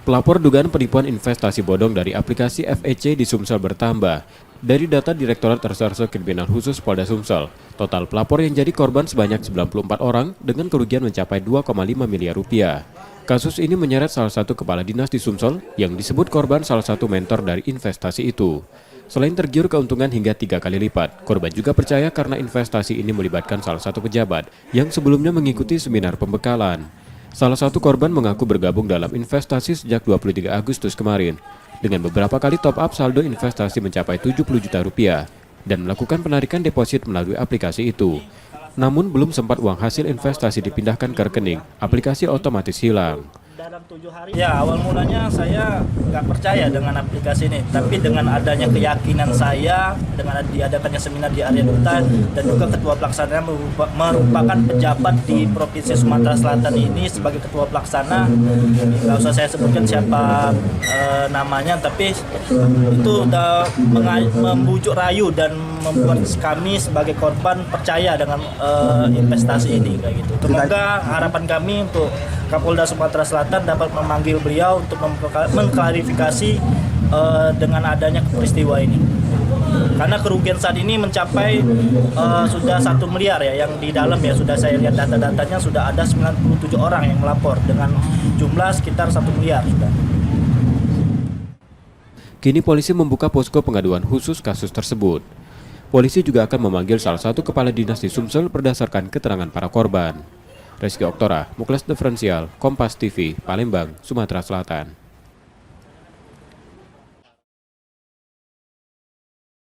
Pelapor dugaan penipuan investasi bodong dari aplikasi FEC di Sumsel bertambah. Dari data Direktorat Reserse Kriminal Khusus Polda Sumsel, total pelapor yang jadi korban sebanyak 94 orang dengan kerugian mencapai 2,5 miliar rupiah. Kasus ini menyeret salah satu kepala dinas di Sumsel yang disebut korban salah satu mentor dari investasi itu. Selain tergiur keuntungan hingga 3 kali lipat, korban juga percaya karena investasi ini melibatkan salah satu pejabat yang sebelumnya mengikuti seminar pembekalan. Salah satu korban mengaku bergabung dalam investasi sejak 23 Agustus kemarin, dengan beberapa kali top up saldo investasi mencapai 70 juta rupiah dan melakukan penarikan deposit melalui aplikasi itu. Namun belum sempat uang hasil investasi dipindahkan ke rekening, aplikasi otomatis hilang. Dalam 7 hari. Ya, awal mulanya saya nggak percaya dengan aplikasi ini, tapi dengan adanya keyakinan saya, dengan diadakannya seminar di Area Duta dan juga ketua pelaksana merupakan pejabat di Provinsi Sumatera Selatan ini sebagai ketua pelaksana, nggak usah saya sebutkan siapa namanya, tapi itu udah membujuk rayu dan membuat kami sebagai korban percaya dengan investasi ini kayak gitu. Semoga harapan kami untuk Kapolda Sumatera Selatan dapat memanggil beliau untuk mengklarifikasi dengan adanya peristiwa ini. Karena kerugian saat ini mencapai sudah 1 miliar ya, yang di dalam ya sudah saya lihat data-datanya sudah ada 97 orang yang melapor dengan jumlah sekitar 1 miliar sudah. Kini polisi membuka posko pengaduan khusus kasus tersebut. Polisi juga akan memanggil salah satu kepala dinas di Sumsel berdasarkan keterangan para korban. Reski Oktora, Muklas Diferensial, Kompas TV, Palembang, Sumatera Selatan.